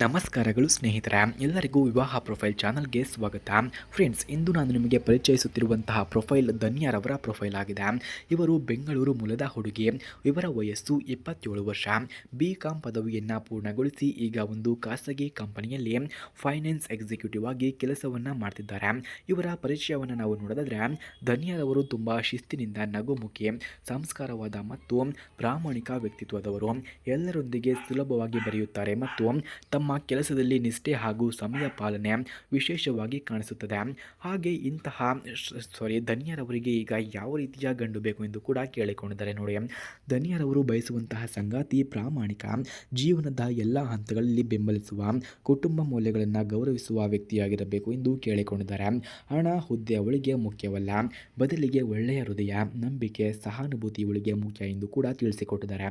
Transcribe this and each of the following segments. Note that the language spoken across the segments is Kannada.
ನಮಸ್ಕಾರಗಳು ಸ್ನೇಹಿತರೆ, ಎಲ್ಲರಿಗೂ ವಿವಾಹ ಪ್ರೊಫೈಲ್ ಚಾನಲ್ಗೆ ಸ್ವಾಗತ. ಫ್ರೆಂಡ್ಸ್, ಇಂದು ನಾನು ನಿಮಗೆ ಪರಿಚಯಿಸುತ್ತಿರುವಂತಹ ಪ್ರೊಫೈಲ್ ಧನ್ಯರವರ ಪ್ರೊಫೈಲ್ ಆಗಿದೆ. ಇವರು ಬೆಂಗಳೂರು ಮೂಲದ ಹುಡುಗಿ. ಇವರ ವಯಸ್ಸು 27 ವರ್ಷ. BCom ಪದವಿಯನ್ನು ಪೂರ್ಣಗೊಳಿಸಿ ಈಗ ಒಂದು ಖಾಸಗಿ ಕಂಪನಿಯಲ್ಲಿ ಫೈನಾನ್ಸ್ ಎಕ್ಸಿಕ್ಯೂಟಿವ್ ಆಗಿ ಕೆಲಸವನ್ನು ಮಾಡ್ತಿದ್ದಾರೆ. ಇವರ ಪರಿಚಯವನ್ನು ನಾವು ನೋಡೋದಾದರೆ, ಧನ್ಯರವರು ತುಂಬ ಶಿಸ್ತಿನಿಂದ ನಗುಮುಖಿ, ಸಂಸ್ಕಾರವಾದ ಮತ್ತು ಪ್ರಾಮಾಣಿಕ ವ್ಯಕ್ತಿತ್ವದವರು. ಎಲ್ಲರೊಂದಿಗೆ ಸುಲಭವಾಗಿ ಬೆರೆಯುತ್ತಾರೆ ಮತ್ತು ತಮ್ಮ ಕೆಲಸದಲ್ಲಿ ನಿಷ್ಠೆ ಹಾಗೂ ಸಮಯ ಪಾಲನೆ ವಿಶೇಷವಾಗಿ ಕಾಣಿಸುತ್ತದೆ. ಹಾಗೆ ಧನ್ಯರವರಿಗೆ ಈಗ ಯಾವ ರೀತಿಯ ಗಂಡು ಬೇಕು ಎಂದು ಕೂಡ ಕೇಳಿಕೊಂಡಿದ್ದಾರೆ ನೋಡಿ. ಧನ್ಯರವರು ಬಯಸುವಂತಹ ಸಂಗಾತಿ ಪ್ರಾಮಾಣಿಕ, ಜೀವನದ ಎಲ್ಲ ಹಂತಗಳಲ್ಲಿ ಬೆಂಬಲಿಸುವ, ಕುಟುಂಬ ಮೌಲ್ಯಗಳನ್ನು ಗೌರವಿಸುವ ವ್ಯಕ್ತಿಯಾಗಿರಬೇಕು ಎಂದು ಕೇಳಿಕೊಂಡಿದ್ದಾರೆ. ಹಣ, ಹುದ್ದೆ ಅವಳಿಗೆ ಮುಖ್ಯವಲ್ಲ, ಬದಲಿಗೆ ಒಳ್ಳೆಯ ಹೃದಯ, ನಂಬಿಕೆ, ಸಹಾನುಭೂತಿ ಇವಳಿಗೆ ಮುಖ್ಯ ಎಂದು ಕೂಡ ತಿಳಿಸಿಕೊಟ್ಟಿದ್ದಾರೆ.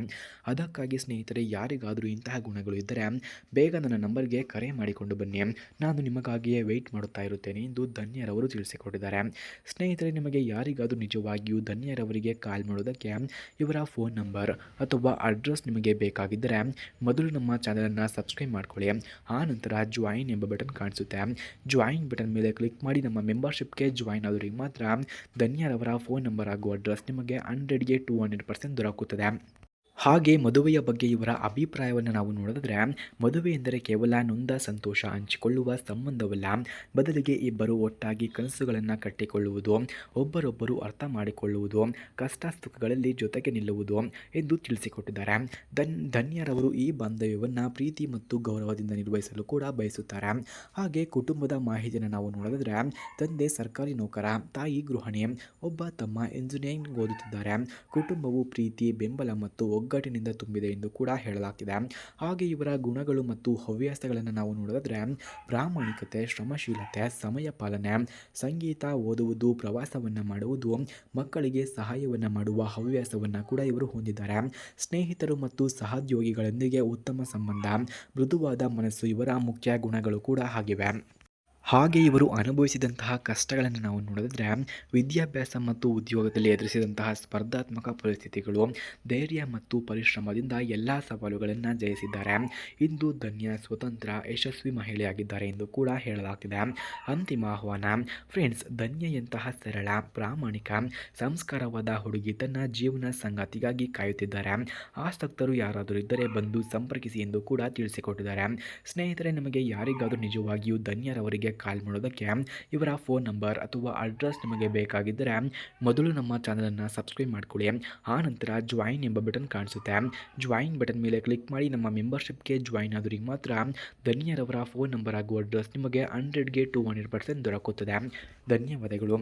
ಅದಕ್ಕಾಗಿ ಸ್ನೇಹಿತರೆ, ಯಾರಿಗಾದರೂ ಇಂತಹ ಗುಣಗಳು ಇದ್ದರೆ ಬೇಗ ನನ್ನ ನಂಬರ್ಗೆ ಕರೆ ಮಾಡಿಕೊಂಡು ಬನ್ನಿ, ನಾನು ನಿಮಗಾಗಿಯೇ ವೆಯ್ಟ್ ಮಾಡುತ್ತಾ ಇರುತ್ತೇನೆ ಎಂದು ಧನ್ಯರವರು ತಿಳಿಸಿಕೊಟ್ಟಿದ್ದಾರೆ. ಸ್ನೇಹಿತರೆ, ನಿಮಗೆ ಯಾರಿಗಾದರೂ ನಿಜವಾಗಿಯೂ ಧನ್ಯರವರಿಗೆ ಕಾಲ್ ಮಾಡೋದಕ್ಕೆ ಇವರ ಫೋನ್ ನಂಬರ್ ಅಥವಾ ಅಡ್ರೆಸ್ ನಿಮಗೆ ಬೇಕಾಗಿದ್ದರೆ ಮೊದಲು ನಮ್ಮ ಚಾನಲನ್ನು ಸಬ್ಸ್ಕ್ರೈಬ್ ಮಾಡ್ಕೊಳ್ಳಿ. ಆ ನಂತರ ಜಾಯಿನ್ ಎಂಬ ಬಟನ್ ಕಾಣಿಸುತ್ತೆ. ಜಾಯಿನ್ ಬಟನ್ ಮೇಲೆ ಕ್ಲಿಕ್ ಮಾಡಿ ನಮ್ಮ ಮೆಂಬರ್ಶಿಪ್ಗೆ ಜಾಯಿನ್ ಆದವರಿಗೆ ಮಾತ್ರ ಧನ್ಯರವರ ಫೋನ್ ನಂಬರ್ ಹಾಗೂ ಅಡ್ರೆಸ್ ನಿಮಗೆ 100ಗೆ 200% ದೊರಕುತ್ತದೆ. ಹಾಗೆ ಮದುವೆಯ ಬಗ್ಗೆ ಇವರ ಅಭಿಪ್ರಾಯವನ್ನು ನಾವು ನೋಡಿದ್ರೆ, ಮದುವೆ ಎಂದರೆ ಕೇವಲ ನೊಂದ ಸಂತೋಷ ಹಂಚಿಕೊಳ್ಳುವ ಸಂಬಂಧವಲ್ಲ, ಬದಲಿಗೆ ಇಬ್ಬರು ಒಟ್ಟಾಗಿ ಕನಸುಗಳನ್ನು ಕಟ್ಟಿಕೊಳ್ಳುವುದು, ಒಬ್ಬರೊಬ್ಬರು ಅರ್ಥ ಮಾಡಿಕೊಳ್ಳುವುದು, ಕಷ್ಟ ಸುಖಗಳಲ್ಲಿ ಜೊತೆಗೆ ನಿಲ್ಲುವುದು ಎಂದು ತಿಳಿಸಿಕೊಟ್ಟಿದ್ದಾರೆ. ಧನ್ಯರವರು ಈ ಬಾಂಧವ್ಯವನ್ನು ಪ್ರೀತಿ ಮತ್ತು ಗೌರವದಿಂದ ನಿರ್ವಹಿಸಲು ಕೂಡ ಬಯಸುತ್ತಾರೆ. ಹಾಗೆ ಕುಟುಂಬದ ಮಾಹಿತಿಯನ್ನು ನಾವು ನೋಡಿದ್ರೆ, ತಂದೆ ಸರ್ಕಾರಿ ನೌಕರ, ತಾಯಿ ಗೃಹಿಣಿ, ಒಬ್ಬ ತಮ್ಮ ಇಂಜಿನಿಯರಿಂಗ್ ಓದುತ್ತಿದ್ದಾರೆ. ಕುಟುಂಬವು ಪ್ರೀತಿ, ಬೆಂಬಲ ಮತ್ತು ಒಗ್ಗಟ್ಟಿನಿಂದ ತುಂಬಿದೆ ಎಂದು ಕೂಡ ಹೇಳಲಾಗಿದೆ. ಹಾಗೆ ಇವರ ಗುಣಗಳು ಮತ್ತು ಹವ್ಯಾಸಗಳನ್ನು ನಾವು ನೋಡಿದ್ರೆ, ಪ್ರಾಮಾಣಿಕತೆ, ಶ್ರಮಶೀಲತೆ, ಸಮಯ ಪಾಲನೆ, ಸಂಗೀತ, ಓದುವುದು, ಪ್ರವಾಸವನ್ನು ಮಾಡುವುದು, ಮಕ್ಕಳಿಗೆ ಸಹಾಯವನ್ನು ಮಾಡುವ ಹವ್ಯಾಸವನ್ನು ಕೂಡ ಇವರು ಹೊಂದಿದ್ದಾರೆ. ಸ್ನೇಹಿತರು ಮತ್ತು ಸಹೋದ್ಯೋಗಿಗಳೊಂದಿಗೆ ಉತ್ತಮ ಸಂಬಂಧ, ಮೃದುವಾದ ಮನಸ್ಸು ಇವರ ಮುಖ್ಯ ಗುಣಗಳು ಕೂಡ ಆಗಿವೆ. ಹಾಗೆ ಇವರು ಅನುಭವಿಸಿದಂತಹ ಕಷ್ಟಗಳನ್ನು ನಾವು ನೋಡಿದ್ರೆ, ವಿದ್ಯಾಭ್ಯಾಸ ಮತ್ತು ಉದ್ಯೋಗದಲ್ಲಿ ಎದುರಿಸಿದಂತಹ ಸ್ಪರ್ಧಾತ್ಮಕ ಪರಿಸ್ಥಿತಿಗಳು, ಧೈರ್ಯ ಮತ್ತು ಪರಿಶ್ರಮದಿಂದ ಎಲ್ಲ ಸವಾಲುಗಳನ್ನು ಜಯಿಸಿದ್ದಾರೆ. ಇಂದು ಧನ್ಯ ಸ್ವತಂತ್ರ, ಯಶಸ್ವಿ ಮಹಿಳೆಯಾಗಿದ್ದಾರೆ ಎಂದು ಕೂಡ ಹೇಳಲಾಗ್ತಿದೆ. ಅಂತಿಮ ಆಹ್ವಾನ. ಫ್ರೆಂಡ್ಸ್, ಧನ್ಯೆಯಂತಹ ಸರಳ, ಪ್ರಾಮಾಣಿಕ, ಸಂಸ್ಕಾರವಾದ ಹುಡುಗಿ ತನ್ನ ಜೀವನ ಸಂಗಾತಿಗಾಗಿ ಕಾಯುತ್ತಿದ್ದಾರೆ. ಆಸಕ್ತರು ಯಾರಾದರೂ ಇದ್ದರೆ ಬಂದು ಸಂಪರ್ಕಿಸಿ ಎಂದು ಕೂಡ ತಿಳಿಸಿಕೊಟ್ಟಿದ್ದಾರೆ. ಸ್ನೇಹಿತರೆ, ನಿಮಗೆ ಯಾರಿಗಾದರೂ ನಿಜವಾಗಿಯೂ ಧನ್ಯರವರಿಗೆ ಕಾಲ್ ಮಾಡೋದಕ್ಕೆ ಇವರ ಫೋನ್ ನಂಬರ್ ಅಥವಾ ಅಡ್ರೆಸ್ ನಿಮಗೆ ಬೇಕಾಗಿದ್ದರೆ ಮೊದಲು ನಮ್ಮ ಚಾನಲನ್ನು ಸಬ್ಸ್ಕ್ರೈಬ್ ಮಾಡ್ಕೊಳ್ಳಿ. ಆ ನಂತರ ಜಾಯಿನ್ ಎಂಬ ಬಟನ್ ಕಾಣಿಸುತ್ತೆ. ಜಾಯಿನ್ ಬಟನ್ ಮೇಲೆ ಕ್ಲಿಕ್ ಮಾಡಿ ನಮ್ಮ ಮೆಂಬರ್ಶಿಪ್ಗೆ ಜಾಯಿನ್ ಆದವರಿಗೆ ಮಾತ್ರ ಧನ್ಯರವರ ಫೋನ್ ನಂಬರ್ ಹಾಗೂ ಅಡ್ರೆಸ್ ನಿಮಗೆ 100ಗೆ 200% ದೊರಕುತ್ತದೆ. ಧನ್ಯವಾದಗಳು.